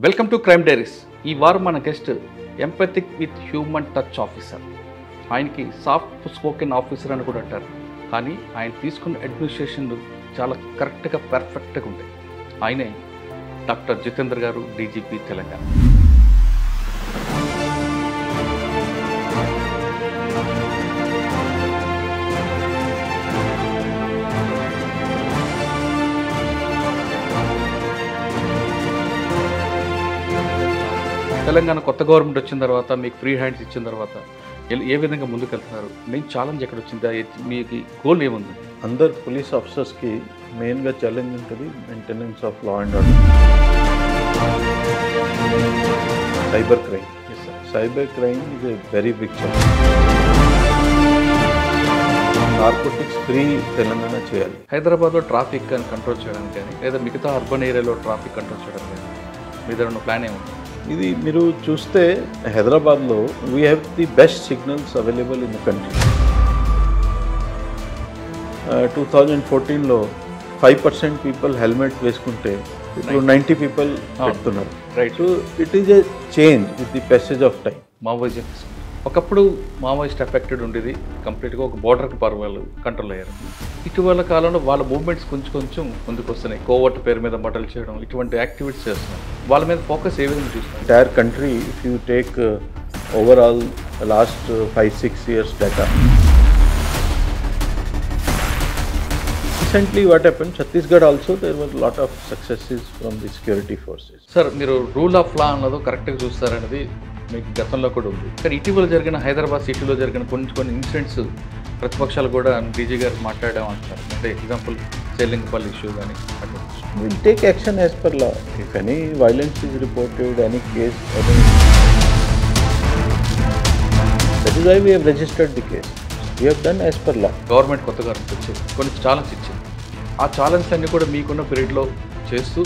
Welcome to crime diaries. ఈ వారం మన guest empathic with human touch officer. ఆయనకి సాఫ్ట్ స్పోకెన్ ఆఫీసర్ అని కూడా అంటారు. కానీ ఆయన తీసుకున్న అడ్మినిస్ట్రేషన్లు చాలా కరెక్ట్గా పర్ఫెక్ట్గా ఉంటాయి. ఆయనే డాక్టర్ జితేంద్ర గారు, డీజీపీ తెలంగాణ. తెలంగాణ కొత్త గవర్నమెంట్ వచ్చిన తర్వాత మీకు ఫ్రీ హ్యాండ్స్ ఇచ్చిన తర్వాత ఏ విధంగా ముందుకు వెళ్తున్నారు? మెయిన్ ఛాలెంజ్ ఎక్కడ వచ్చిందా? మీకు గోల్ ఏముంది? అందరు పోలీస్ ఆఫీసర్స్కి మెయిన్గా ఛాలెంజ్ ఉంటుంది maintenance of law and order. Cyber crime. Cyber crime is a very big challenge. Narcotics free Telangana చేయాలి. హైదరాబాద్లో ట్రాఫిక్ అని కంట్రోల్ చేయడానికి కానీ లేదా మిగతా అర్బన్ ఏరియాలో ట్రాఫిక్ కంట్రోల్ చేయడానికి కానీ మీ దగ్గర ప్లాన్ ఏముంది? ఇది మీరు చూస్తే హైదరాబాద్లో we have the best signals available in the country. 2014లో 5% పీపుల్ హెల్మెట్ వేసుకుంటే ఇప్పుడు 90 పీపుల్ పెడుతున్నారు. Right. So it is a change with the passage of time. Maoism ఒకప్పుడు మావోయిస్ట్ ఎఫెక్టెడ్ ఉండేది, కంప్లీట్గా ఒక బోర్డర్కి పర్వాలు కంట్రోల్ అయ్యారు. ఇటీవల కాలంలో వాళ్ళ మూవ్మెంట్స్ కొంచెం ముందుకు వస్తున్నాయి. కోవర్ట్ పేరు మీద మటలు చేయడం, ఇటువంటి యాక్టివిటీస్ చేస్తున్నారు. వాళ్ళ మీద ఫోకస్ ఏ విధంగా చూస్తున్నారు? Entire country, if you take overall last 5-6 years data. Recently what happened, Chhattisgarh also there was a lot of successes from the security forces. Sir, మీరు రూల్ ఆఫ్ లా అన్నదో కరెక్ట్గా చూస్తారనేది మీకు గతంలో కూడా ఉంది. కానీ ఇటీవల జరిగిన హైదరాబాద్ సిటీలో జరిగిన కొన్ని ఇన్సిడెంట్స్ ప్రతిపక్షాలు కూడా డీజీ గారు మాట్లాడామంటారు. అంటే ఎగ్జాంపుల్ చెల్లింగపల్లి ఇష్యూ కానీ అట్లా. We'll take action as per law. If any violence is reported, any case, that is why we have registered the case. We have done as per law. Government కొత్తగా వచ్చింది, కొన్ని challenge ఇచ్చింది. ఆ challenge అన్నీ కూడా మీకున్న పీరియడ్లో చేస్తూ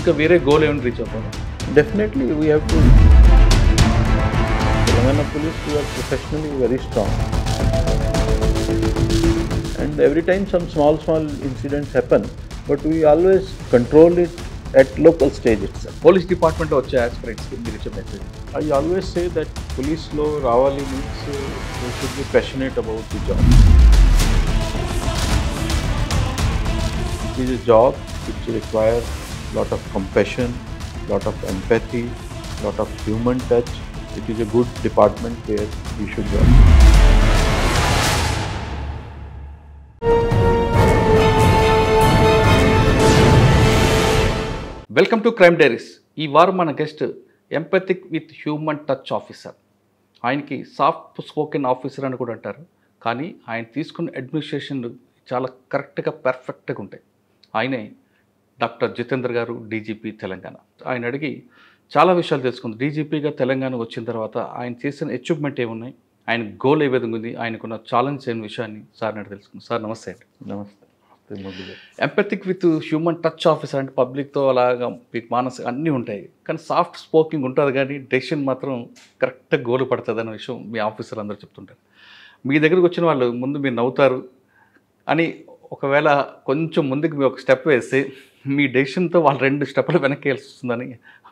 ఇంకా వేరే గోల్ ఏమైనా రీచ్ అవుతాను? Definitely we have to. Telangana police, we are professionally very strong. And every time some small incidents happen, but we always control it at local stage itself. Police డిపార్ట్మెంట్లో వచ్చే ఆస్పిరెంట్స్కి మీరు ఇచ్చే message? I always say that police lo ravali means you should be passionate about the job. It is a job which requires lot of compassion, lot of empathy, lot of human touch. It is a good department where we should work. Welcome to crime diaries. ఈ వారం మన guest empathic with human touch officer. ఆయనకి soft spoken officer అని కూడా అంటారు. కానీ ఆయన తీసుకున్న అడ్మినిస్ట్రేషన్లు చాలా కరెక్ట్గా పర్ఫెక్ట్గా ఉంటాయి. ఆయనే డాక్టర్ జితేంద్ర గారు, డీజీపీ తెలంగాణ. ఆయన అడిగి చాలా విషయాలు తెలుసుకుంది. డీజీపీగా తెలంగాణ వచ్చిన తర్వాత ఆయన చేసిన అచీవ్మెంట్ ఏమున్నాయి, ఆయన గోల్ ఏ విధంగా ఉంది, ఆయనకున్న ఛాలెంజ్ అయిన విషయాన్ని సార్ నాడు తెలుసుకుంది. సార్ నమస్తే అండి. నమస్తే. ఎంపథిక్ విత్ హ్యూమన్ టచ్ ఆఫీసర్ అంటే పబ్లిక్తో అలాగా మీకు మానసిక అన్నీ ఉంటాయి, కానీ సాఫ్ట్ స్పోకింగ్ ఉంటుంది, కానీ డెసిషన్ మాత్రం కరెక్ట్గా గోలు పడుతుంది అన్న విషయం మీ ఆఫీసర్ అందరూ చెప్తుంటారు. మీ దగ్గరకు వచ్చిన వాళ్ళు ముందు మీరు నవ్వుతారు అని, ఒకవేళ కొంచెం ముందుకు మీరు ఒక స్టెప్ వేస్తే మీ డెసిషన్తో వాళ్ళు 2 స్టెప్పులు వెనక్కి వెళ్ళి వస్తుందని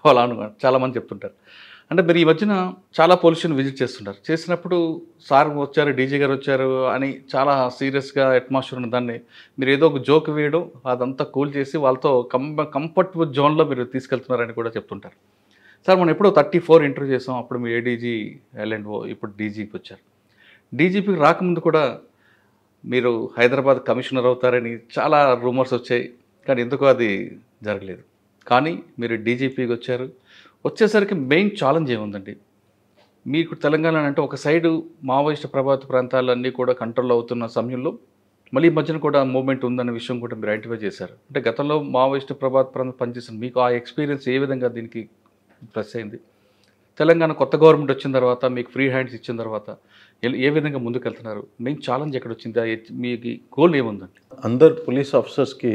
వాళ్ళు చాలామంది చెప్తుంటారు. అంటే మీరు ఈ మధ్యన చాలా పోలీస్ స్టేషన్ విజిట్ చేస్తుంటారు. చేసినప్పుడు సార్ వచ్చారు, డీజీ గారు వచ్చారు అని చాలా సీరియస్గా అట్మాస్ఫియర్ ఉన్న దాన్ని మీరు ఏదో ఒక జోక్ వేయడం, అదంతా కూల్ చేసి వాళ్ళతో కంఫర్టబుల్ జోన్లో మీరు తీసుకెళ్తున్నారని కూడా చెప్తుంటారు. సార్, మనం ఎప్పుడో 34 ఇంటర్వ్యూ చేసాం. అప్పుడు మీ ఏడీజీ ఎల్ఎండ్ఓ, ఇప్పుడు డీజీపీ వచ్చారు. డీజీపీకి రాకముందు కూడా మీరు హైదరాబాద్ కమిషనర్ అవుతారని చాలా రూమర్స్ వచ్చాయి, కానీ ఎందుకో అది జరగలేదు. కానీ మీరు డీజీపీకి వచ్చారు. వచ్చేసరికి మెయిన్ ఛాలెంజ్ ఏముందండి మీకు? తెలంగాణ అంటే ఒక సైడు మావోయిస్ట్ ప్రభావిత ప్రాంతాలన్నీ కూడా కంట్రోల్ అవుతున్న సమయంలో మళ్ళీ ఈ మధ్యన కూడా మూవ్మెంట్ ఉందన్న విషయం కూడా మీరు ఐడెంటిఫై చేశారు. అంటే గతంలో మావోయిస్ట్ ప్రభావిత ప్రాంతం పనిచేసిన మీకు ఆ ఎక్స్పీరియన్స్ ఏ విధంగా దీనికి ప్లస్ అయింది? తెలంగాణ కొత్త గవర్నమెంట్ వచ్చిన తర్వాత మీకు ఫ్రీ హ్యాండ్స్ ఇచ్చిన తర్వాత ఏ విధంగా ముందుకు వెళ్తున్నారు? మెయిన్ ఛాలెంజ్ ఎక్కడ వచ్చిందా? మీకు గోల్ ఏముందండి? అందరు పోలీస్ ఆఫీసర్స్కి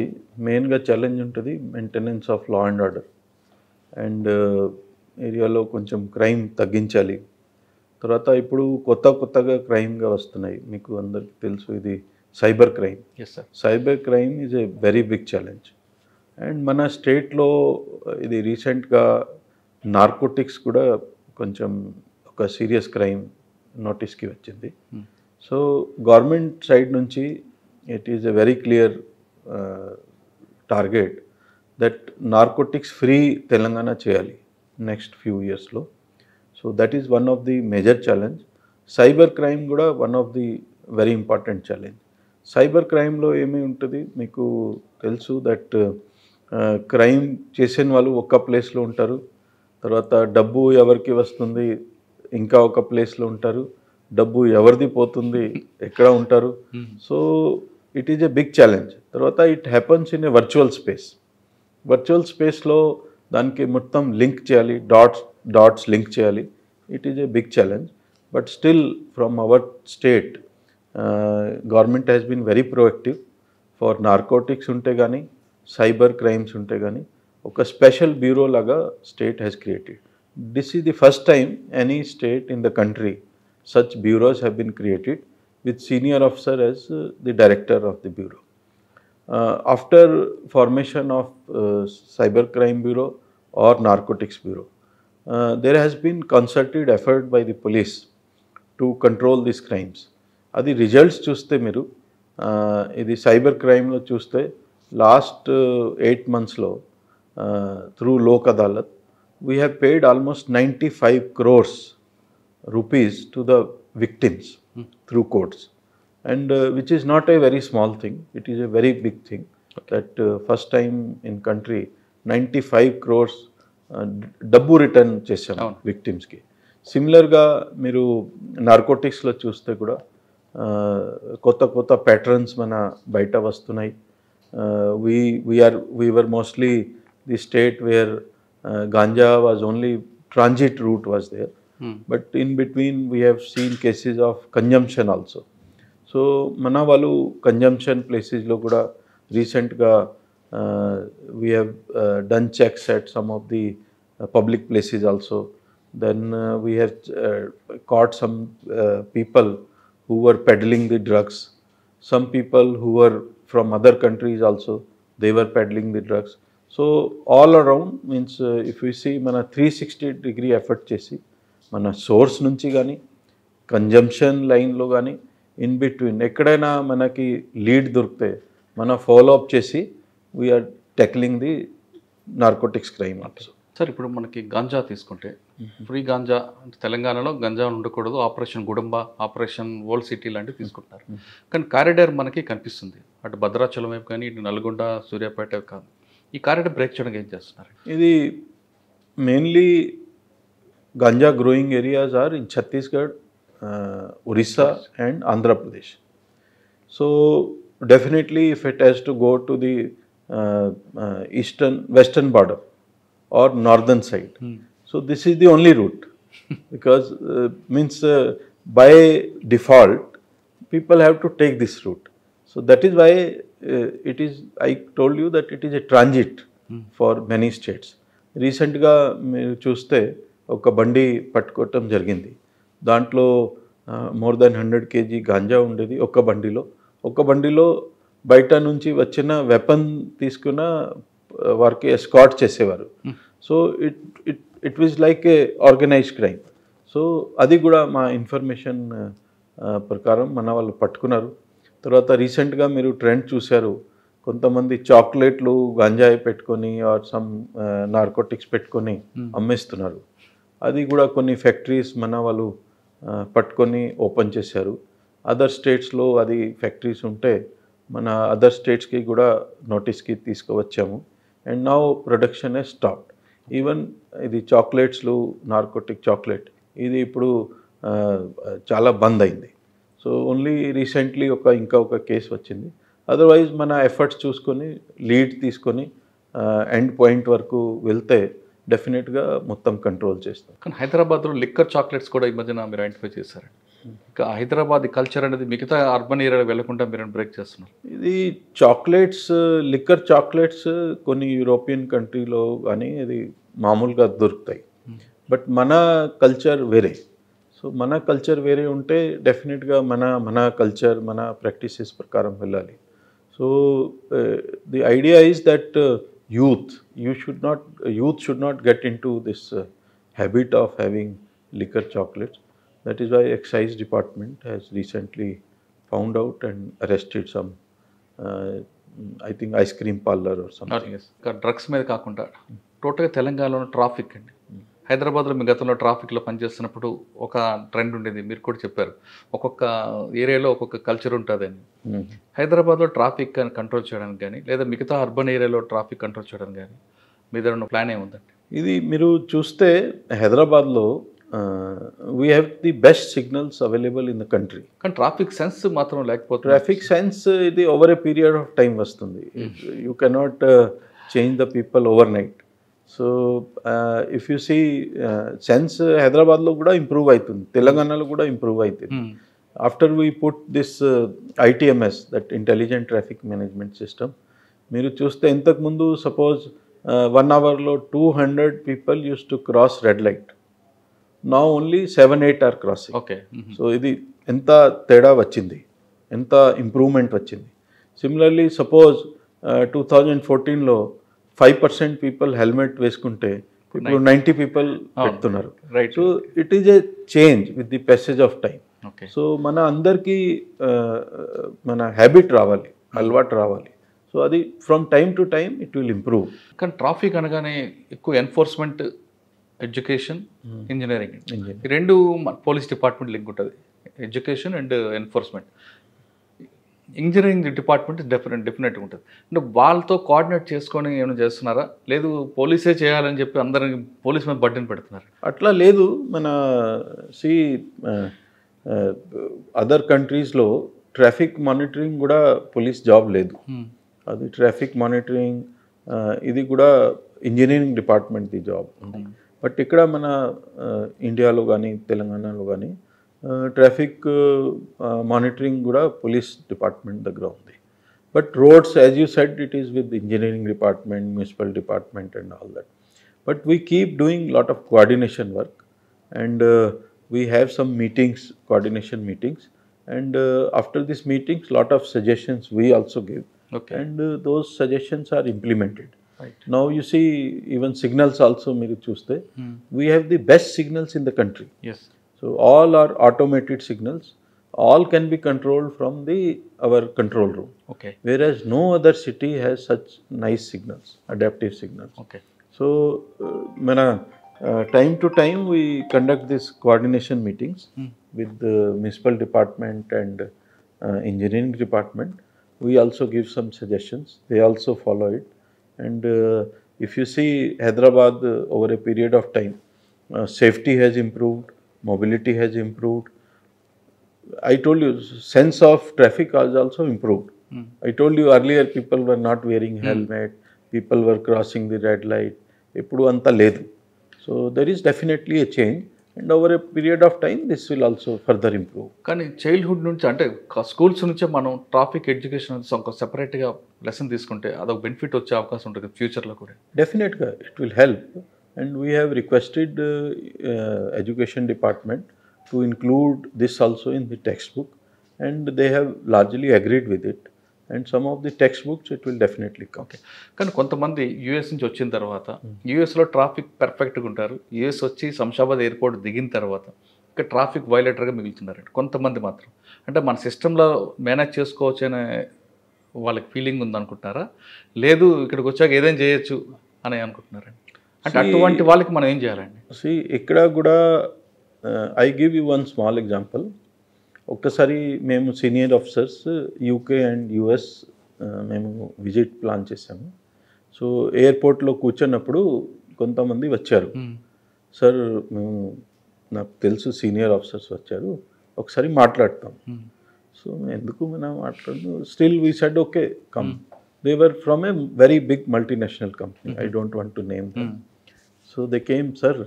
మెయిన్గా ఛాలెంజ్ ఉంటుంది maintenance of law and order. And ఏరియాలో కొంచెం క్రైమ్ తగ్గించాలి. తర్వాత ఇప్పుడు కొత్తగా క్రైమ్గా వస్తున్నాయి. మీకు అందరికీ తెలుసు, ఇది cyber crime. Yes sir. Cyber crime is a very big challenge. And మన స్టేట్లో ఇది రీసెంట్గా నార్కోటిక్స్ కూడా కొంచెం ఒక సీరియస్ క్రైమ్ నోటీస్కి వచ్చింది. సో గవర్నమెంట్ సైడ్ నుంచి it is a very clear target that narcotics free Telangana చేయాలి నెక్స్ట్ ఫ్యూ ఇయర్స్లో. So that is one of the major challenge. Cyber crime కూడా one of the very important challenge. Cyber క్రైమ్లో ఏమి ఉంటుంది మీకు తెలుసు that crime చేసిన వాళ్ళు ఒక్క ప్లేస్లో ఉంటారు, తర్వాత డబ్బు ఎవరికి వస్తుంది ఇంకా ఒక ప్లేస్లో ఉంటారు, డబ్బు ఎవరిది పోతుంది ఎక్కడ ఉంటారు. So it is a big challenge. తర్వాత it happens in a virtual space. Virtual స్పేస్లో దానికి మొత్తం లింక్ చేయాలి, డాట్స్ లింక్ చేయాలి. It is a big challenge. But still from our state government has been very proactive for narcotics ఉంటే కానీ cyber crimes ఉంటే కానీ ఒక స్పెషల్ బ్యూరో లాగా state has created. This is the first time any state in the country such bureaus have been created with senior officer as the director of the bureau. After formation of cyber crime bureau or narcotics bureau, there has been concerted effort by the police to control these crimes. Adi results chuste meeru idi cyber crime lo chuste last 8 months lo through Lok Adalat we have paid almost 95 crores rupees to the victims through courts, and which is not a very small thing. It is a very big thing that first time in country 95 crores డబ్బు return చేసాము విక్టిమ్స్కి. సిమిలర్గా మీరు నార్కోటిక్స్లో చూస్తే కూడా కొత్త కొత్త patterns మన బయట వస్తున్నాయి. we were mostly the state where ganja was only transit route was there. But in between we have seen cases of consumption also. So mana valu consumption places lo kuda recent ga we have done checks at some of the public places also. Then we have caught some people who were peddling the drugs. Some people who were from other countries also, they were peddling the drugs. So all around means if we see mana 360-degree effort chesi మన source నుంచి కానీ consumption లైన్లో కానీ in between ఎక్కడైనా మనకి lead దొరికితే మన follow up చేసి we are tackling the narcotics crime also. Sir ఇప్పుడు మనకి గాంజా తీసుకుంటే ఫ్రీ గాంజా అంటే తెలంగాణలో గంజా ఉండకూడదు, ఆపరేషన్ గుడంబ, ఆపరేషన్ ఓల్డ్ సిటీ లాంటివి తీసుకుంటున్నారు. కానీ కారిడార్ మనకి కనిపిస్తుంది, అటు భద్రాచలం వైపు కానీ ఇటు నల్గొండ సూర్యాపేట కాదు. ఈ కారిడార్ బ్రేక్ చేయడానికి ఏం చేస్తున్నారు? ఇది mainly ganja growing areas are in Chhattisgarh, Orissa and Andhra Pradesh. So definitely if it has to go to the western border or northern side, so this is the only route because means by default people have to take this route. So that is why it is, I told you that it is a transit for many states. Recent ga మీరు చూస్తే ఒక బండి పట్టుకోవటం జరిగింది. దాంట్లో more than 100 kg ganja ఉండేది ఒక బండిలో బయట నుంచి వచ్చిన వెపన్ తీసుకున్న వారికి ఎస్కాట్ చేసేవారు. So it was like A organised crime. So అది కూడా మా ఇన్ఫర్మేషన్ ప్రకారం మన వాళ్ళు పట్టుకున్నారు. తర్వాత రీసెంట్గా మీరు ట్రెండ్ చూశారు, కొంతమంది చాక్లెట్లు గాంజాయి పెట్టుకొని ఆర్ సమ్ నార్కోటిక్స్ పెట్టుకొని అమ్మేస్తున్నారు. అది కూడా కొన్ని ఫ్యాక్టరీస్ మన వాళ్ళు పట్టుకొని ఓపెన్ చేశారు. అదర్ స్టేట్స్లో అది ఫ్యాక్టరీస్ ఉంటే మన అదర్ స్టేట్స్కి కూడా నోటీస్కి తీసుకువచ్చాము. And now production has stopped. Even ఇది చాక్లెట్స్లు, నార్కోటిక్ చాక్లెట్ ఇది ఇప్పుడు చాలా బంద్ అయింది. సో ఓన్లీ రీసెంట్లీ ఇంకా ఒక కేసు వచ్చింది. అదర్వైజ్ మన ఎఫర్ట్స్ చూసుకొని లీడ్ తీసుకొని ఎండ్ పాయింట్ వరకు వెళ్తే డెఫినెట్గా మొత్తం కంట్రోల్ చేస్తాం. కానీ హైదరాబాద్లో లిక్కర్ చాక్లెట్స్ కూడా ఈ మధ్యన మీరు ఐడెంటిఫై చేశారు. ఇంకా హైదరాబాద్ కల్చర్ అనేది మిగతా అర్బన్ ఏరియాలో వెళ్లకుండా మీరు బ్రేక్ చేస్తున్నారు. ఇది చాక్లెట్స్, లిక్కర్ చాక్లెట్స్ కొన్ని యూరోపియన్ కంట్రీలో కానీ ఇది మామూలుగా దొరుకుతాయి. బట్ మన కల్చర్ వేరే. సో మన కల్చర్ వేరే ఉంటే డెఫినెట్గా మన కల్చర్, మన ప్రాక్టీసెస్ ప్రకారం వెళ్ళాలి. So the idea is that youth should not get into this habit of having liquor chocolates. That is why excise department has recently found out and arrested some, uh, I think ice cream parlor or something. ఇంకా drugs మీద కాకుండా టోటల్గా తెలంగాణలో traffic అండి. హైదరాబాద్లో మీ గతంలో ట్రాఫిక్లో పనిచేస్తున్నప్పుడు ఒక ట్రెండ్ ఉండేది, మీరు కూడా చెప్పారు, ఒక్కొక్క ఏరియాలో ఒక్కొక్క కల్చర్ ఉంటుందని. హైదరాబాద్లో ట్రాఫిక్ కంట్రోల్ చేయడానికి కానీ లేదా మిగతా అర్బన్ ఏరియాలో ట్రాఫిక్ కంట్రోల్ చేయడానికి కానీ మీ దగ్గర ప్లాన్ ఏముందండి? ఇది మీరు చూస్తే హైదరాబాద్లో we have the best signals available in the country. కానీ ట్రాఫిక్ సెన్స్ మాత్రం లేకపోతే ట్రాఫిక్ సెన్స్ ఇది over a period of time వస్తుంది. You cannot change the people overnight. So if you see sense హైదరాబాద్లో కూడా ఇంప్రూవ్ అవుతుంది, తెలంగాణలో కూడా ఇంప్రూవ్ అవుతుంది. After we put this ITMS, that intelligent traffic management system, మీరు చూస్తే ఇంతకుముందు సపోజ్ 1 అవర్లో 200 people used to cross red light. నా only 7-8 are crossing. Okay. So ఇది ఎంత తేడా వచ్చింది, ఎంత ఇంప్రూవ్మెంట్ వచ్చింది. సిమిలర్లీ సపోజ్ 2014లో 5% పీపుల్ హెల్మెట్ వేసుకుంటే ఇప్పుడు 90 పీపుల్ పెడుతున్నారు. So it is a change with the passage of time. So మన అందరికీ మన హ్యాబిట్ రావాలి, అలవాటు రావాలి. సో అది from time to time it will improve. కానీ ట్రాఫిక్ అనగానే ఎక్కువ ఎన్ఫోర్స్మెంట్, ఎడ్యుకేషన్, ఇంజనీరింగ్, ఈ రెండు పోలీస్ డిపార్ట్మెంట్ లింక్ ఉంటుంది, education and enforcement. Engineering department డెఫినెట్గా ఉంటుంది. అంటే వాళ్ళతో కోఆర్డినేట్ చేసుకొని ఏమైనా చేస్తున్నారా, లేదు పోలీసే చేయాలని చెప్పి అందరికి పోలీస్ మీద బర్డెన్ పెడుతున్నారు? అట్లా లేదు. మన అదర్ కంట్రీస్లో ట్రాఫిక్ మానిటరింగ్ కూడా పోలీస్ జాబ్ లేదు. అది ట్రాఫిక్ మానిటరింగ్ ఇది కూడా ఇంజనీరింగ్ డిపార్ట్మెంట్ది జాబ్ ఉంది. బట్ ఇక్కడ మన ఇండియాలో కానీ తెలంగాణలో కానీ ట్రాఫిక్ మానిటరింగ్ కూడా పోలీస్ డిపార్ట్మెంట్ దగ్గర ఉంది. But roads, as you said, it is with engineering department, municipal department and all that. But we keep doing lot of coordination work, and we have some meetings, coordination meetings, and after these meetings lot of suggestions we also give. Okay. And those suggestions are implemented. Right. Now you see, even signals also మీరు చూస్తే we have the best signals in the country. Yes. So all are automated signals, all can be controlled from our control room. Okay. Whereas no other city has such nice signals, adaptive signals. Okay. So, time to time we conduct these coordination meetings with the municipal department and engineering department. We also give some suggestions. They also follow it. And if you see Hyderabad over a period of time, safety has improved, mobility has improved. I told you, sense of traffic has also improved. I told you earlier, people were not wearing helmet, people were crossing the red light. ఇప్పుడు అంతా లేదు. So there is definitely A change, and over a period of time this will also further improve. కానీ childhood నుంచి, అంటే schools నుంచే మనం traffic education ఒక సెపరేట్గా లెసన్ తీసుకుంటే అదొక బెనిఫిట్ వచ్చే అవకాశం ఉంటుంది ఫ్యూచర్లో కూడా. డెఫినెట్గా it will help, and we have requested education department to include this also in the text book, and they have largely agreed with it. And some of the text books it will definitely come. Okay. కానీ కొంతమంది US నుంచి వచ్చిన తర్వాత యూఎస్లో traffic పర్ఫెక్ట్గా ఉంటారు, US వచ్చి Shamshabad airport దిగిన తర్వాత ఇక్కడ ట్రాఫిక్ వైలేటర్గా మిగులుతున్నారండి కొంతమంది మాత్రం. అంటే మన సిస్టంలో మేనేజ్ చేసుకోవచ్చు అనే వాళ్ళకి ఫీలింగ్ ఉందనుకుంటున్నారా, లేదు ఇక్కడికి వచ్చాక ఏదైనా చేయొచ్చు అని అనుకుంటున్నారండి? అంటే అటువంటి వాళ్ళకి మనం ఏం చేయాలండి? ఇక్కడ కూడా I give you one small example. ఒక్కసారి మేము senior officers UK and US మేము విజిట్ ప్లాన్ చేసాము. సో ఎయిర్పోర్ట్లో కూర్చున్నప్పుడు కొంతమంది వచ్చారు, సార్ మేము నాకు తెలుసు సీనియర్ ఆఫీసర్స్ వచ్చారు, ఒకసారి మాట్లాడతాం. సో ఎందుకు మనం మాట్లాడదు, still we said okay come. They were from a very big multinational company, I don't want to name them. So they came, sir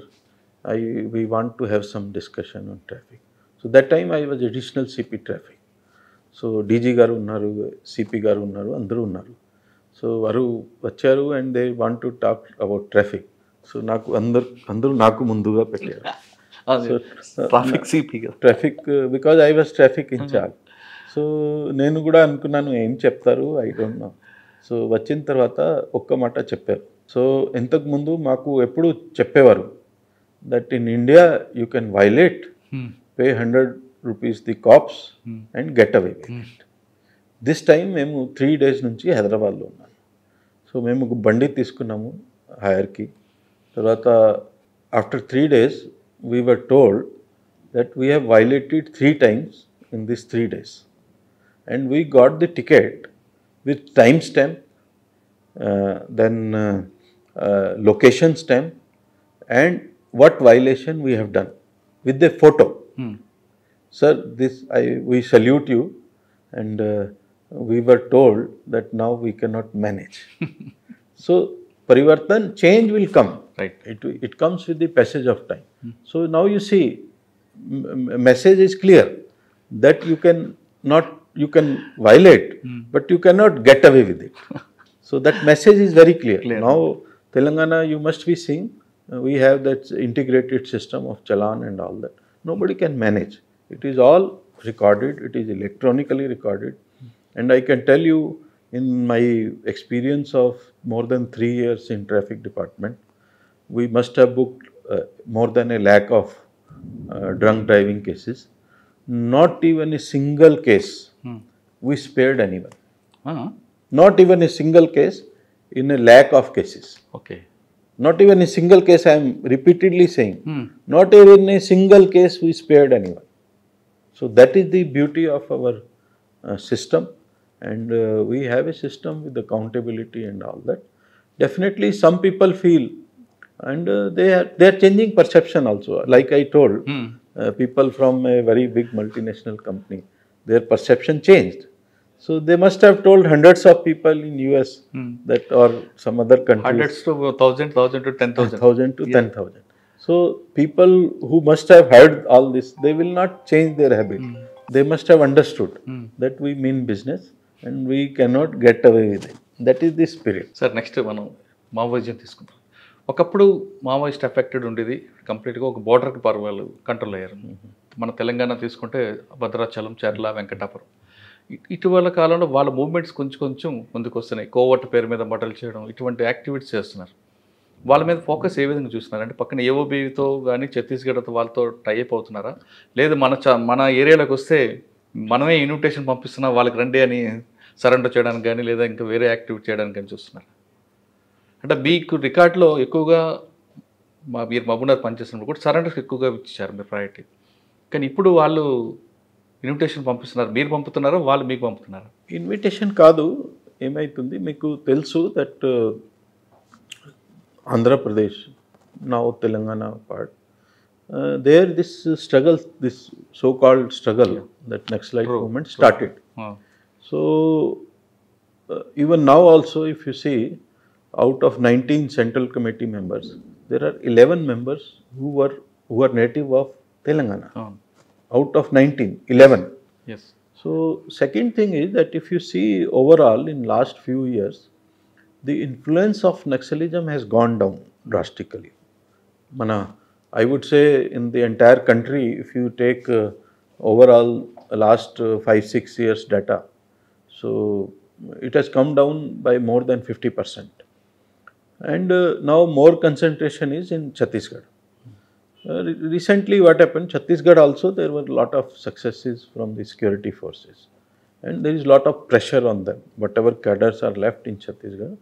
we want to have some discussion on traffic. So that time I was additional CP traffic. So DG garu unnaru, CP garu unnaru, andaru unnaru. So varu vacharu and they want to talk about traffic. So naku andaru naku munduga pettaru. So traffic CP traffic because I was traffic in charge. So నేను కూడా అనుకున్నాను ఏం చెప్తారు, I don't know. So వచ్చిన తర్వాత ఒక్క మాట చెప్పారు. సో ఇంతకుముందు మాకు ఎప్పుడు చెప్పేవారు, that in India you can violate, pay 100 rupees the cops and get away with it. This time మేము 3 days నుంచి హైదరాబాద్లో ఉన్నాను. సో మేము ఒక బండి తీసుకున్నాము హైర్కి. తర్వాత after 3 days we were told that we have violated 3 times in these 3 days. And we got the ticket with timestamp, then location stamp, and what violation we have done with the photo. Sir, we salute you, and we were told that now we cannot manage. So Parivartan, change will come. Right. It comes with the passage of time. So now you see, message is clear that you can violate, but you cannot get away with it. So that message is very clear. Now Telangana, you must be seeing, we have that integrated system of challan and all that. Nobody can manage. It is all recorded. It is electronically recorded. And I can tell you, in my experience of more than 3 years in traffic department, we must have booked more than 1 lakh of drunk driving cases. Not even a single case we spared anyone. Not even a single case in 1 lakh of cases. Okay. Not even a single case, I am repeatedly saying. Not even a single case we spared anyone. So that is the beauty of our system, and we have a system with accountability and all that. Definitely some people feel, and they are changing perception also. Like I told, people from a very big multinational company, their perception changed. So they must have told hundreds of people in US that, or some other countries. Hundreds to 1,000, 1,000 to 10,000. 1,000 to 10,000. So people who must have heard all this, they will not change their habit. They must have understood that we mean business and we cannot get away with it. That is the spirit. Sir next మనం Maoism తీసుకుంటాం. ఒకప్పుడు Maoist affected ఉండేది, కంప్లీట్గా ఒక బోర్డర్కి పర్వాలు control అయ్యారు. మన తెలంగాణ తీసుకుంటే భద్రాచలం, చర్ల, వెంకటాపురం. ఇటీవల కాలంలో వాళ్ళ మూవ్మెంట్స్ కొంచెం ముందుకు వస్తున్నాయి. కోవట్ పేరు మీద మటలు చేయడం, ఇటువంటి యాక్టివిటీస్ చేస్తున్నారు. వాళ్ళ మీద ఫోకస్ ఏ విధంగా చూస్తున్నారు? అంటే పక్కన ఏఓబీతో కానీ ఛత్తీస్గఢ్తో వాళ్ళతో టైఅప్ అవుతున్నారా? లేదు మన ఏరియాలోకి వస్తే మనమే ఇన్విటేషన్ పంపిస్తున్నా వాళ్ళకి రండి అని సరెండర్ చేయడానికి కానీ, లేదా ఇంకా వేరే యాక్టివిటీ చేయడానికి కానీ చూస్తున్నారు? అంటే మీకు రికార్డులో ఎక్కువగా మీరు మహబూబ్నగర్ పనిచేస్తున్నప్పుడు కూడా సరెండర్స్ ఎక్కువగా ఇచ్చారు మీరు ప్రయారిటీ. కానీ ఇప్పుడు వాళ్ళు ఇన్విటేషన్ పంపిస్తున్నారు, మీరు పంపుతున్నారా, వాళ్ళు మీకు పంపుతున్నారా? ఇన్విటేషన్ కాదు, ఏమవుతుంది మీకు తెలుసు that Andhra Pradesh, now Telangana part, there this struggle, this so-called struggle, that Naxalite movement started. So even now also, if you see, out of 19 central committee members, there are 11 members who are native of Telangana. Out of 19, 11. Yes. So second thing is that if you see overall in last few years, the influence of Naxalism has gone down drastically. I would say in the entire country, if you take overall last 5-6 years data, so it has come down by more than 50%. And now more concentration is in Chhattisgarh. Recently what happened, Chhattisgarh also, there were a lot of successes from the security forces. And there is a lot of pressure on them. Whatever cadres are left in Chhattisgarh,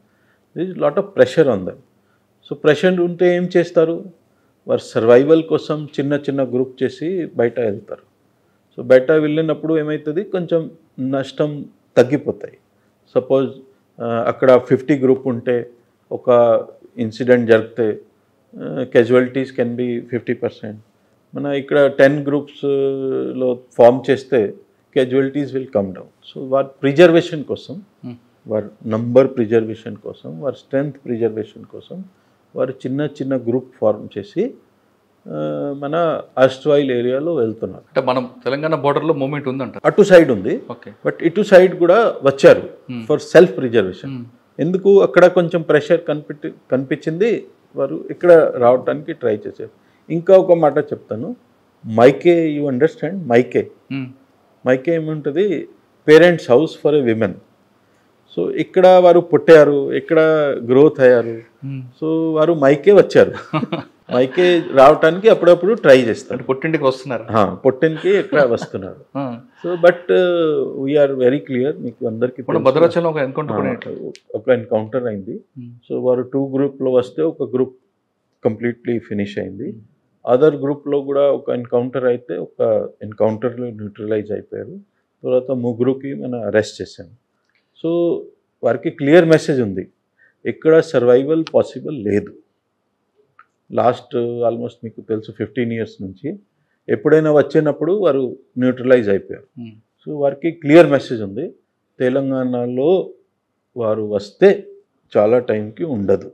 there is a lot of pressure on them. So pressure unte em chestaru, వారు survival కోసం చిన్న group చేసి బయట వెళ్తారు. So బయట వెళ్ళినప్పుడు ఏమవుతుంది, కొంచెం నష్టం తగ్గిపోతాయి. సపోజ్ అక్కడ 50 గ్రూప్ ఉంటే ఒక ఇన్సిడెంట్ జరిగితే క్యాజువాలిటీస్ కెన్ బి 50%. మన ఇక్కడ 10 గ్రూప్స్లో ఫామ్ చేస్తే casualties will come down. So వారి ప్రిజర్వేషన్ కోసం, వారి నంబర్ ప్రిజర్వేషన్ కోసం, వారి స్ట్రెంగ్త్ ప్రిజర్వేషన్ కోసం వారు చిన్న గ్రూప్ ఫార్మ్ చేసి మన అస్ట్వాయిల్ ఏరియాలో వెళ్తున్నారు. అంటే మనం తెలంగాణ బోర్డర్లో మూమెంట్ ఉందంట, అటు సైడ్ ఉంది. ఓకే, బట్ ఇటు సైడ్ కూడా వచ్చారు ఫర్ సెల్ఫ్ ప్రిజర్వేషన్. ఎందుకు అక్కడ కొంచెం ప్రెషర్ కనిపించింది, వారు ఇక్కడ రావడానికి ట్రై చేశారు. ఇంకా ఒక మాట చెప్తాను, మైకే, యూ అండర్స్టాండ్ మైకే ఏముంటుంది, parents house for a women. So ఇక్కడ వారు పుట్టారు, ఇక్కడ గ్రోత్ అయ్యారు, సో వారు మైకే వచ్చారు. మైకే రావటానికి అప్పుడప్పుడు ట్రై చేస్తారు, అంటే పుట్టింటికి వస్తున్నారు. పొట్టెన్కి ఎక్కడ వస్తున్నారు. So but we are very clear, మీకు అందరికీ ఇప్పుడు భద్రాచలం ఒక ఎన్కౌంటర్ కూడా ఒక ఎన్కౌంటర్ అయింది. సో వారు 2 గ్రూప్లో వస్తే ఒక గ్రూప్ కంప్లీట్లీ ఫినిష్ అయింది. అదర్ గ్రూప్లో కూడా ఒక ఎన్కౌంటర్ అయితే ఒక ఎన్కౌంటర్లో న్యూట్రలైజ్ అయిపోయారు. తర్వాత 3 మనం అరెస్ట్ చేశాము. సో వారికి క్లియర్ మెసేజ్ ఉంది, ఎక్కడ సర్వైవల్ పాసిబుల్ లేదు. లాస్ట్ ఆల్మోస్ట్ మీకు తెలుసు 15 years నుంచి ఎప్పుడైనా వచ్చినప్పుడు వారు న్యూట్రలైజ్ అయిపోయారు. సో వారికి క్లియర్ మెసేజ్ ఉంది, తెలంగాణలో వారు వస్తే చాలా టైంకి ఉండదు,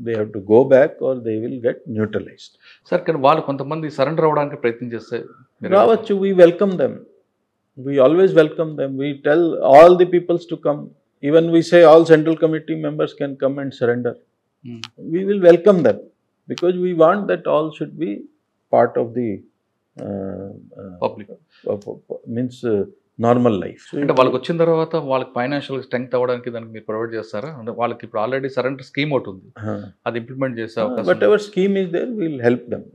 they have to go back or they will get neutralised. Sir కానీ వాళ్ళు కొంతమంది సరెండర్ అవ్వడానికి ప్రయత్నం చేస్తే రావచ్చు, we welcome them, we always welcome them, we tell all the peoples to come, even we say all central committee members can come and surrender. We will welcome them because we want that all should be part of the public means normal life. అంటే వాళ్ళకి వచ్చిన తర్వాత వాళ్ళకి financial strength అవ్వడానికి దానికి మీరు provide చేస్తారా? అంటే వాళ్ళకి ఇప్పుడు ఆల్రెడీ సరెండర్ స్కీమ్ ఒకటి ఉంది, అది ఇంప్లిమెంట్ చేసే అవకాశం. But ever scheme is there, will help them.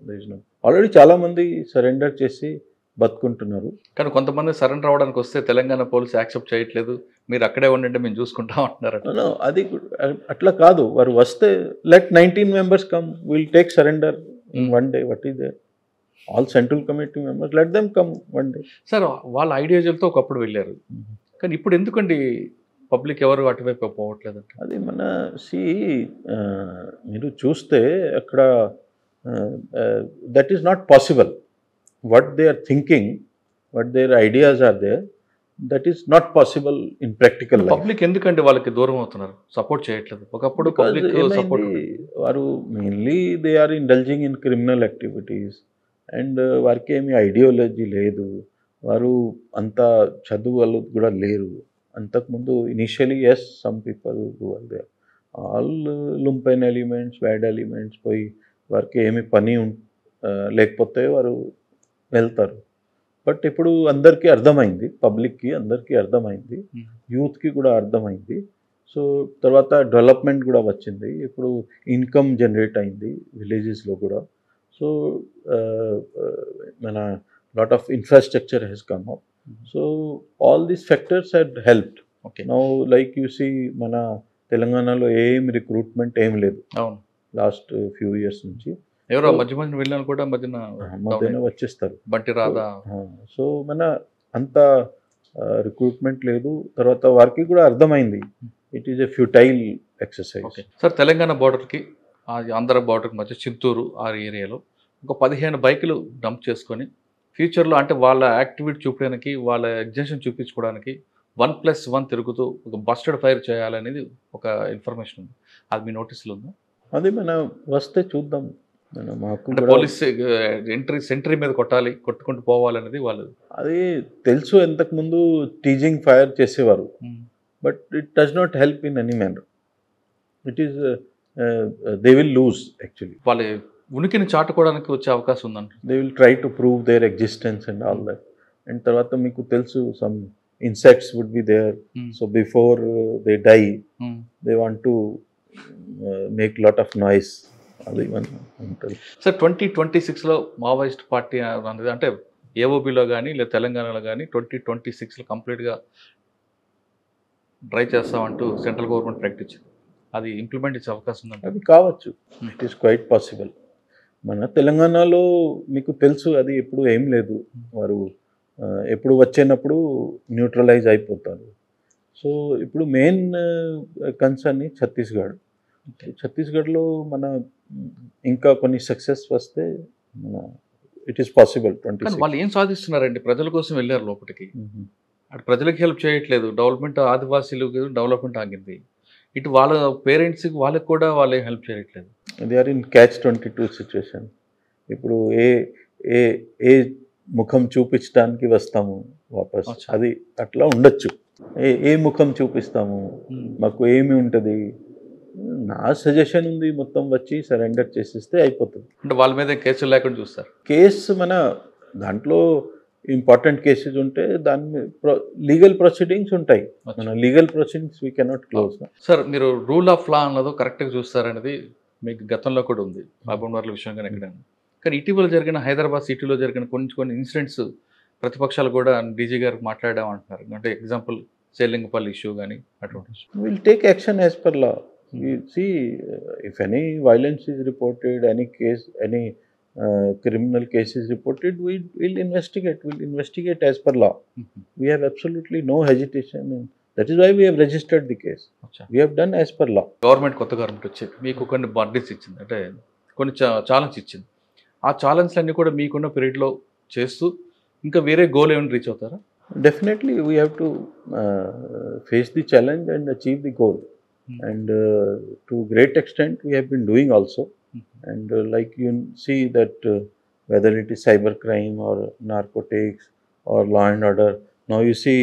Already చాలా మంది సరెండర్ చేసి బతుకుంటున్నారు. కానీ కొంతమంది సరెండర్ అవ్వడానికి వస్తే తెలంగాణ పోలీస్ యాక్సెప్ట్ చేయట్లేదు, మీరు అక్కడే ఉండండి మేము చూసుకుంటాం అంటున్నారు. అది అట్లా కాదు, వారు వస్తే let 19 members come, will take surrender in 1 day. What is there, all central committee members let them come 1 day. Sir వాళ్ళ ఐడియాలతో ఒకప్పుడు వెళ్ళారు, కానీ ఇప్పుడు ఎందుకండి పబ్లిక్ ఎవరు అటువైపు పోవట్లేదు? అది మన మీరు చూస్తే అక్కడ that is not possible. what they are thinking, what their ideas are there, that is not possible in practical life. Public ఎందుకంటే వాళ్ళకి దూరం అవుతున్నారు, సపోర్ట్ చేయట్లేదు? ఒకప్పుడు పబ్లిక్ సపోర్ట్, వారు mainly they are indulging in criminal activities and వారికి ఏమి ideology లేదు, వారు అంత చదువులు కూడా లేరు. అంతకుముందు initially as some people who are there, all lumpen elements, bad elements పోయి వారికి ఏమి పని లేకపోతే వారు వెళ్తారు. బట్ ఇప్పుడు అందరికీ అర్థమైంది, పబ్లిక్కి అందరికీ అర్థమైంది, యూత్కి కూడా అర్థమైంది. సో తర్వాత డెవలప్మెంట్ కూడా వచ్చింది, ఇప్పుడు ఇన్కమ్ జనరేట్ అయింది విలేజెస్లో కూడా. సో మన lot of infrastructure has come up. So all these factors had helped. Okay, now like you see మన తెలంగాణలో ఏం రిక్రూట్మెంట్ ఏం లేదు లాస్ట్ ఫ్యూ ఇయర్స్ నుంచి. ఎవరో మధ్య మధ్య వెళ్ళిన కూడా మధ్యన వచ్చేస్తారు, బట్టి రాదా. సో మన అంత రిక్రూట్మెంట్ లేదు. తర్వాత వారికి కూడా అర్థమైంది it is a futile exercise. Sir Telangana బార్డర్కి ఆంధ్ర బార్డర్కి మధ్య చింతూరు ఆ ఏరియాలో ఒక 15 బైకులు డంప్ చేసుకొని ఫ్యూచర్లో అంటే వాళ్ళ యాక్టివిటీ చూపించడానికి, వాళ్ళ ఎగ్జిబిషన్ చూపించుకోవడానికి 1+1 తిరుగుతూ ఒక బస్టెడ్ ఫైర్ చేయాలనేది ఒక ఇన్ఫర్మేషన్ ఉంది, అది మీ నోటీసులో ఉందా? అది మన వస్తే చూద్దాం. పోలీస్ సెంట్రీ మీద కొట్టుకుంటూ పోవాలనేది వాళ్ళు, అది తెలుసు. ఇంతకుముందు టీజింగ్ ఫైర్ చేసేవారు, but it does not help in any manner. It is they will lose actually. వాళ్ళ ఉనికిని చాటుకోవడానికి వచ్చే అవకాశం ఉందంట. They will try to prove their existence and all that. And తర్వాత మీకు తెలుసు some insects would be there. So before they die they want to make lot of noise. అది ఉంటుంది సార్. 2026లో మావోయిస్ట్ పార్టీ అనేది అంటే ఏఓబిలో కానీ లేదా తెలంగాణలో కానీ 2026లో కంప్లీట్గా డ్రై చేస్తామంటూ సెంట్రల్ గవర్నమెంట్ ప్రకటించింది, అది ఇంప్లిమెంట్ చేసే అవకాశం ఉందంట? అది కావచ్చు, ఇట్ ఈస్ క్వైట్ పాసిబుల్. మన తెలంగాణలో మీకు తెలుసు అది ఎప్పుడు ఏం లేదు, వారు ఎప్పుడు వచ్చినప్పుడు న్యూట్రలైజ్ అయిపోతారు. సో ఇప్పుడు మెయిన్ కన్సర్న్ ఛత్తీస్గఢ్లో మన ఇంకా కొన్ని సక్సెస్ వస్తే మన ఇట్ ఈస్ పాసిబుల్. వాళ్ళు ఏం సాధిస్తున్నారండి? ప్రజల కోసం వెళ్ళారు లోపలికి, అటు ప్రజలకు హెల్ప్ చేయట్లేదు, డెవలప్మెంట్ ఆదివాసీలు డెవలప్మెంట్ ఆగింది, ఇటు వాళ్ళ పేరెంట్స్కి వాళ్ళకి కూడా వాళ్ళు హెల్ప్ చేయట్లేదు. They are in catch-22 situation. ఇప్పుడు ఏ ముఖం చూపించడానికి వస్తాము వాపస్, అది అట్లా ఉండొచ్చు. ఏ ముఖం చూపిస్తాము, మాకు ఏమి ఉంటుంది? నా సజెషన్ ఉంది, మొత్తం వచ్చి సరెండర్ చేసేస్తే అయిపోతుంది. అంటే వాళ్ళ మీద కేసులు లేకుండా చూస్తారు. కేసు మన దాంట్లో ఇంపార్టెంట్ కేసెస్ ఉంటే దాని లీగల్ ప్రొసీడింగ్స్ ఉంటాయి. మన legal proceedings we cannot close. Sir మీరు రూల్ ఆఫ్ లా అన్నదో కరెక్ట్గా చూస్తారనేది మీకు గతంలో కూడా ఉంది బాబునవర్ల విషయం కానీ ఎక్కడైనా. కానీ ఇటీవల జరిగిన హైదరాబాద్ సిటీలో జరిగిన కొన్ని ఇన్సిడెంట్స్ ప్రతిపక్షాలు కూడా డీజీ గారికి మాట్లాడామంటున్నారు. అంటే ఎగ్జాంపుల్ సేలింగపల్లి ఇష్యూ కానీ అటువంటి issue. We'll take action as per law. We see if any violence is reported, any case, any criminal case is reported, we'll investigate. We'll investigate as per law. We have absolutely no hesitation, and that is why we have registered the case. అచ్చా. We have done as per law. Government కొత్త government వచ్చి మీకు కొన్ని బర్డీస్ ఇచ్చింది, అంటే కొన్ని challenge ఇచ్చింది. ఆ ఛాలెంజ్లు అన్నీ కూడా మీకున్న పీరియడ్లో చేస్తూ ఇంకా వేరే గోల్ ఏమైనా రీచ్ అవుతారా? Definitely, we have to face the challenge and achieve the goal. And to great extent, we have been doing also. And like you see that whether it is cybercrime or narcotics or law and order, now you see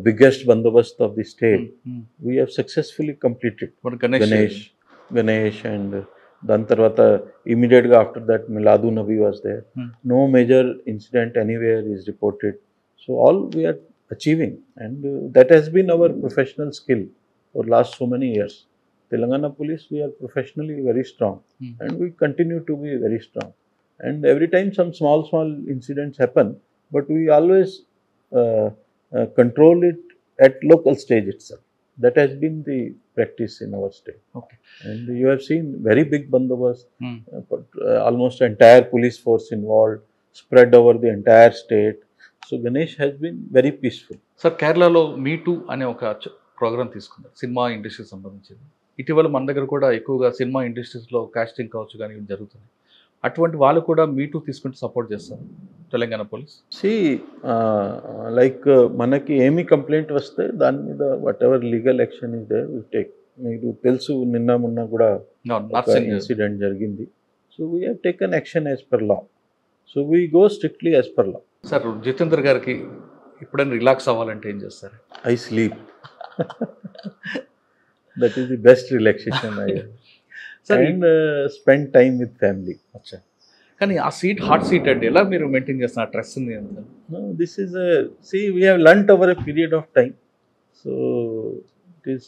biggest bandobast of the state, we have successfully completed. మన Ganesh and then tarvata immediately after that Miladu Nabi was there. No major incident anywhere is reported. So all we are achieving, and that has been our professional skill for last so many years. Telangana Police, we are professionally very strong, and we continue to be very strong. And every time some small incidents happen, but we always control it at local stage itself. That has been the practice in our state. Okay. And you have seen very big bandobast, almost entire police force involved, spread over the entire state. So Ganesh has been very peaceful. Sir, కేరళలో మీ two అనే ఒక programme తీసుకున్నారు cinema ఇండస్ట్రీకి సంబంధించింది. ఇటీవల మన దగ్గర కూడా ఎక్కువగా సినిమా ఇండస్ట్రీస్లో కాస్టింగ్ కావచ్చు కానీ ఇవి జరుగుతుంది. అటువంటి వాళ్ళు కూడా మీ టూ తీసుకుంటే సపోర్ట్ చేస్తారు తెలంగాణ పోలీస్? See, like మనకి ఏమి కంప్లైంట్ వస్తే దాని మీద whatever legal action is there we take. మీకు తెలుసు మొన్న కూడా ఇన్సిడెంట్ జరిగింది. So we have taken action as per law. So we go strictly as per law. Sir, Jitender గారికి ఎప్పుడైనా రిలాక్స్ అవ్వాలంటే ఏం చేస్తారు? I sleep. That is the best relaxation I have. And spend time with family. అచ్చా. కానీ ఆ seat hot seat అంటే ఎలా మీరు మెయింటైన్ చేస్తున్నారు? స్ట్రెస్ ఉంది అంత? No, this is we have learnt over a period of time. So it is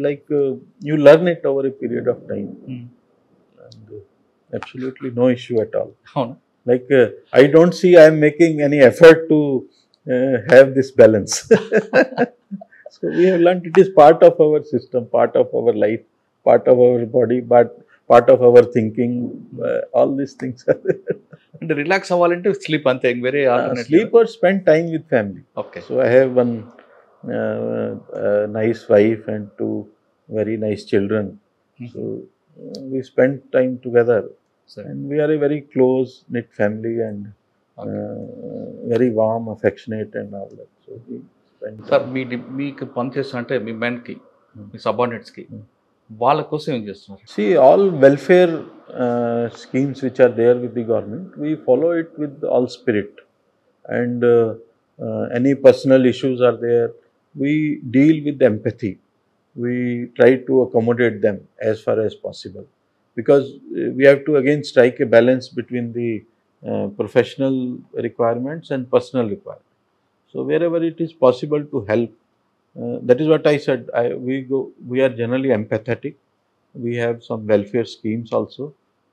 like you learn it over a period of time. And absolutely no issue at all. అవునా? Like I don't see I am making any effort to have this balance. So we have learnt it is part of our system, part of our life, part of our body, but part of our thinking. All these things are there. అంటే relax అవ్వాలంటే sleep అంతే, వేరే Sleep or spend time with family. Okay. So I have one nice wife and two very nice children. So we spend time together. And we are a very close knit family and very warm, affectionate and all that. So we spend. Sir, మీకు పని చేస్తా అంటే మీ మెన్కి, మీ సబార్డినేట్స్కి వాళ్ళ కోసం ఏం చేస్తున్నారు? See, all welfare schemes which are there with the government, we follow it with all spirit. And any personal issues are there, we deal with empathy. We try to accommodate them as far as possible. Because we have to again strike a balance between the professional requirements and personal requirements. So wherever it is possible to help, that is what I said. We are generally empathetic. We have some welfare schemes also.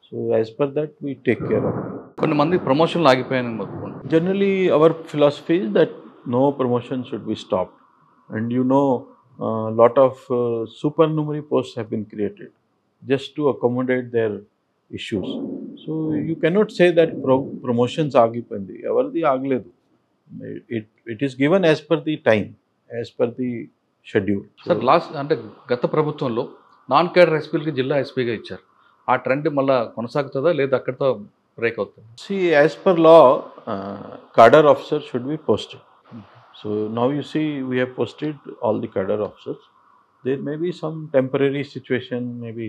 So as per that, we take care of it. కొంతమంది ప్రమోషన్లు ఆగిపోయాయని మొత్తుకుంటారు. Generally, our philosophy is that no promotion should be stopped. And you know, lot of supernumerary posts have been created just to accommodate their issues. So you cannot say that promotions ఆగిపోయింది. ఎవరిది ఆగలేదు. It is given as per the time, as per the schedule. Sir, last అంటే గత ప్రభుత్వంలో non cadre ఎస్పీలకి జిల్లా ఎస్పీగా ఇచ్చారు. ఆ ట్రెండ్ మళ్ళీ కొనసాగుతుందా లేదా అక్కడితో బ్రేక్ అవుతుంది? See, as per law, cadre officer should be posted. So now you see we have posted all the cadre officers. There may be some temporary situation, maybe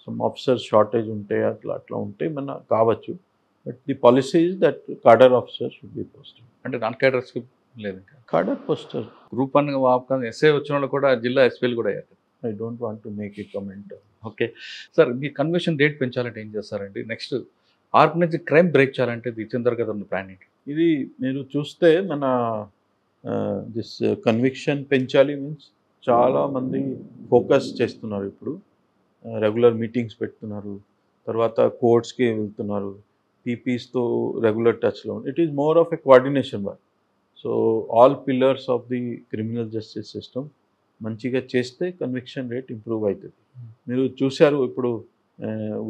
some officers shortage ఉంటే అట్లా ఉంటే మన కావచ్చు. But the policy is that cadre officer should be posted. అంటే non cadre SP లేదు ఇంకా? Cadre poster. Group 1 SA వచ్చిన వాళ్ళు కూడా జిల్లా ఎస్పీలు కూడా అయ్యారు. I don't want to make a comment. Okay sir, me conversion rate పెంచాలంటే ఏం చేస్తారండి? నెక్స్ట్ ఆర్గనైజ్డ్ క్రైమ్ బ్రేక్ చేయాలంటే జితేందర్ గారు ఉన్న ప్లాన్ ఏంటి? ఇది మీరు చూస్తే మన దిస్ కన్విక్షన్ పెంచాలి మీన్స్ చాలా మంది ఫోకస్ చేస్తున్నారు ఇప్పుడు. రెగ్యులర్ మీటింగ్స్ పెడుతున్నారు, తర్వాత కోర్ట్స్కి వెళ్తున్నారు, పీపీస్తో రెగ్యులర్ టచ్లో. It is more of a coordination work. So all pillars of the criminal justice system మంచిగా చేస్తే కన్విక్షన్ రేట్ ఇంప్రూవ్ అవుతుంది. మీరు చూశారు ఇప్పుడు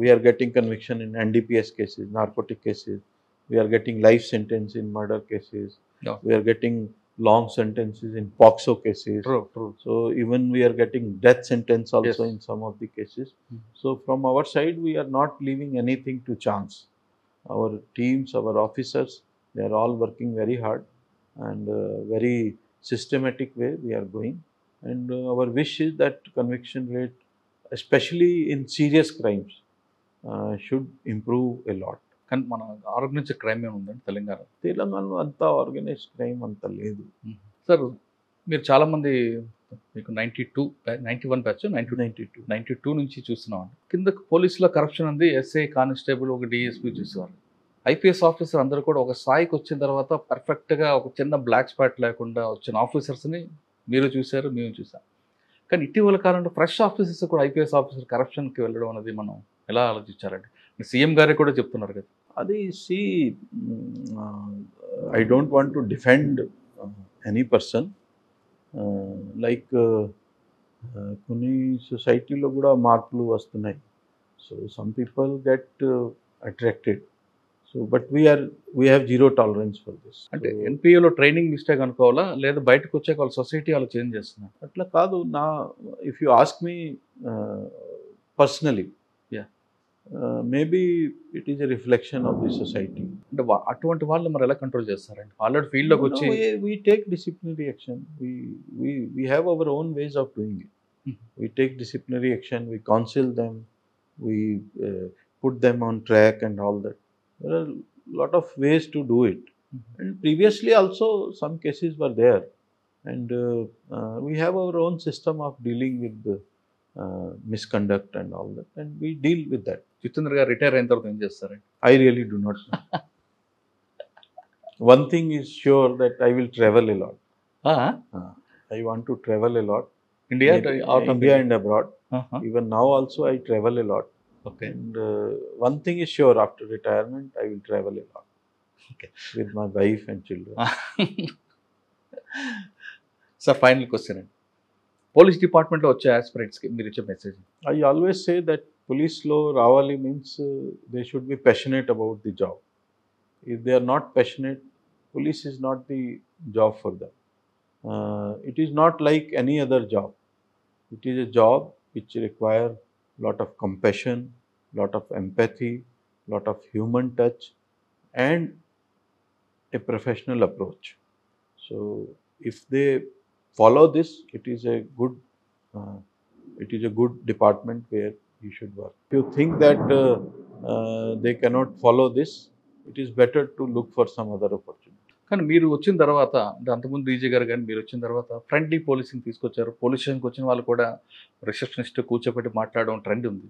we're getting conviction in NDPS cases, narcotic cases, we're getting life sentence in murder cases, we're getting long sentences in POXO cases. True. So even we are getting death sentence also Yes. in some of the cases. So from our side, we are not leaving anything to chance. Our teams, our officers, they are all working very hard and very systematic way we are going. And our wish is that conviction rate, especially in serious crimes, should improve a lot. కానీ మన organised crime ఏమి ఉందండి తెలంగాణ? తెలంగాణలో అంతా organised crime అంత లేదు. Sir మీరు చాలామంది మీకు 91 బ్యాచ్ 92 నుంచి చూస్తున్నాం అండి. కింద పోలీసులో కరప్షన్ ఉంది, ఎస్ఐ కానిస్టేబుల్ ఒక డిఎస్పీ చూసేవారు. ఐపీఎస్ ఆఫీసర్ అందరూ కూడా ఒక స్థాయికి వచ్చిన తర్వాత పర్ఫెక్ట్గా ఒక చిన్న బ్లాక్ స్పాట్ లేకుండా వచ్చిన ఆఫీసర్స్ని మీరు చూశారు, మేము చూసాం. కానీ ఇటీవల కాలంలో ఫ్రెష్ ఆఫీసర్స్ కూడా ఐపీఎస్ ఆఫీసర్ కరప్షన్కి వెళ్ళడం అనేది మనం ఎలా ఆలోచించారండి? సీఎం గారే కూడా చెప్తున్నారు కదా. అది I don't want to defend any person. Like కొన్ని సొసైటీలో కూడా మార్పులు వస్తున్నాయి. So some people get attracted. So but we have zero tolerance for this. అంటే ఎన్పిఏలో ట్రైనింగ్ మిస్టేక్ అనుకోవాలా, లేదా బయటకు వచ్చాక వాళ్ళ సొసైటీ వాళ్ళు చేంజ్ చేస్తున్నారు? అట్లా కాదు. If you ask me personally, maybe it is a reflection of the society. అంటే అటువంటి వాళ్ళు మరి ఎలా కంట్రోల్ చేస్తారండి? ఆల్రెడీ ఫీల్డ్లోకి వచ్చి we take disciplinary action. We have our own ways of doing it. We take disciplinary action, we counsel them, we put them on track and all that. There are a lot of ways to do it. And previously also some cases were there. And we have our own system of dealing with the misconduct and all that. And we deal with that. Jitendra గారు retire అయిన తర్వాత ఏం చేస్తారండి? I really do not know. One thing is sure that I will travel a lot. I want to travel a lot. India, out of India and abroad. Even now also I travel a lot. Okay. And one thing is sure, after retirement I will travel a lot. Okay. With my wife and children. Sir final question అండి. Police డిపార్ట్మెంట్లో వచ్చే ఆస్పిరెంట్స్కి మీరు ఇచ్చే message? I always say that police lo ravali means they should be passionate about the job. If they are not passionate, police is not the job for them. It is not like any other job. It is a job which requires lot of compassion, lot of empathy, lot of human touch and a professional approach. So if they follow this, it is a good department where you should work. If you think that they cannot follow this, it is better to look for some other opportunity. కానీ మీరు వచ్చిన తర్వాత, అంటే అంతకుముందు DG గారు కానీ మీరు వచ్చిన తర్వాత ఫ్రెండ్లీ పోలీసింగ్ తీసుకొచ్చారు. పోలీస్ స్టేషన్కి వచ్చిన వాళ్ళు కూడా రిసెప్షనిస్ట్ కూర్చోబెట్టి మాట్లాడడం ట్రెండ్ ఉంది.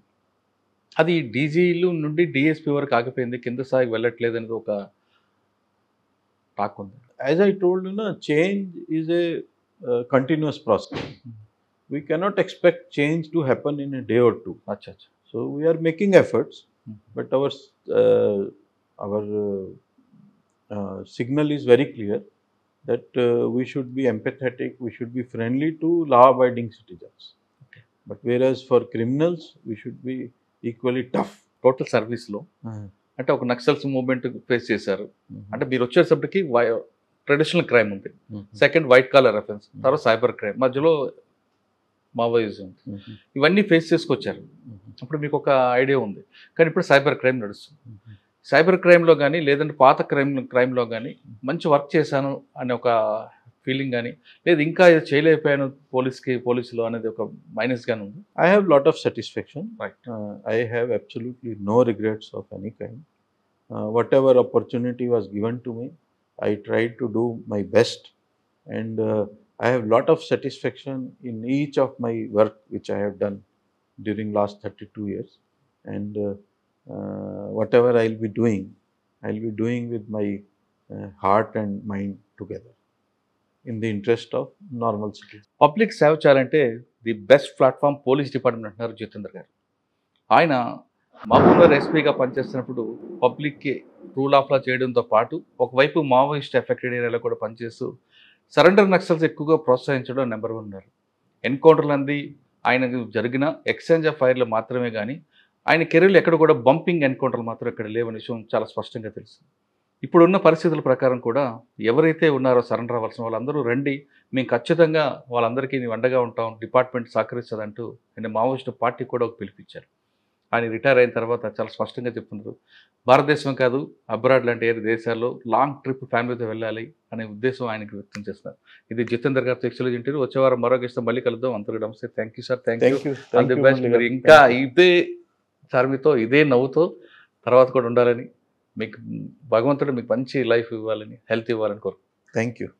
అది డీజీలు నుండి డిఎస్పీ వరకు ఆగిపోయింది, కింద స్థాయికి వెళ్ళట్లేదు అనేది ఒక టాక్ ఉంది. As I told you, change is a continuous process. We cannot expect change to happen in a day or two. అచ్చా. So we are making efforts, but our signal is very clear that we should be empathetic, we should be friendly to law-abiding citizens. Okay. But whereas for criminals, we should be equally tough. Total సర్వీస్లో అంటే ఒక Naxals movement face చేశారు. అంటే మీరు వచ్చేసప్పటికి traditional crime ఉంది, second white collar offence, తర్వాత cyber crime, మధ్యలో Maoism, ఇవన్నీ ఫేస్ చేసుకొచ్చారు. అప్పుడు మీకు ఒక ఐడియా ఉంది. కానీ ఇప్పుడు సైబర్ క్రైమ్ నడుస్తుంది. సైబర్ క్రైమ్లో కానీ లేదంటే పాత క్రైమ్లో కానీ మంచి వర్క్ చేశాను అనే ఒక ఫీలింగ్ కానీ, లేదు ఇంకా చేయలేకపోయాను పోలీసులో అనేది ఒక మైనస్ గానీ ఉంది? I have lot of satisfaction. Right. I have absolutely no regrets of any kind. Whatever opportunity was given to me, I tried to do my best, and I have lot of satisfaction in each of my work which I have done during last 32 years. And whatever I'll be doing with my heart and mind together in the interest of normal citizens. Public సేవ చేయాలంటే the best platform police department అంటున్నారు జితేంద్ర గారు. ఆయన మహబూబ్నగర్ ఎస్పీగా పనిచేస్తున్నప్పుడు పబ్లిక్కి rule of law చేయడంతో పాటు ఒకవైపు మావోయిస్ట్ ఎఫెక్టెడ్ ఏరియాలో కూడా పనిచేస్తూ సరెండర్ నక్సల్స్ ఎక్కువగా ప్రోత్సహించడం నెంబర్ 1 ఉన్నారు. ఎన్కౌంటర్లు అంది ఆయనకు జరిగిన ఎక్స్చేంజ్ ఆఫ్ ఫైర్లు మాత్రమే కానీ ఆయన కెరీర్లో ఎక్కడ కూడా బంపింగ్ ఎన్కౌంటర్లు మాత్రం ఇక్కడ లేవనే విషయం చాలా స్పష్టంగా తెలుసు. ఇప్పుడున్న పరిస్థితుల ప్రకారం కూడా ఎవరైతే ఉన్నారో సరెండర్ అవ్వాల్సిన వాళ్ళందరూ రండి, మేము ఖచ్చితంగా వాళ్ళందరికీ నీవు అండగా ఉంటాం, డిపార్ట్మెంట్ సహకరిస్తుందంటూ ఆయన మావోయిస్టు పార్టీ కూడా ఒక పిలిపించారు. ఆయన రిటైర్ అయిన తర్వాత చాలా స్పష్టంగా చెప్తున్నారు, భారతదేశం కాదు అబ్రాడ్ లాంటి ఏ దేశాల్లో లాంగ్ ట్రిప్ ఫ్యామిలీతో వెళ్ళాలి అనే ఉద్దేశం ఆయనకి వ్యక్తం చేస్తున్నారు. ఇది జితేందర్ గారితో ఎక్స్క్లూజివ్ ఇంటర్వ్యూ. వచ్చే వారం మరో గెస్ట్తో మళ్ళీ కలుద్దాం. అందరికీ నమస్తే. Thank you sir. Thank you. All the best. మీరు ఇంకా ఇదే చార్మితో ఇదే నవ్వుతో తర్వాత కూడా ఉండాలని, మీకు భగవంతుడు మీకు మంచి లైఫ్ ఇవ్వాలని, హెల్త్ ఇవ్వాలని కోరుకుంటున్నాను. Thank you.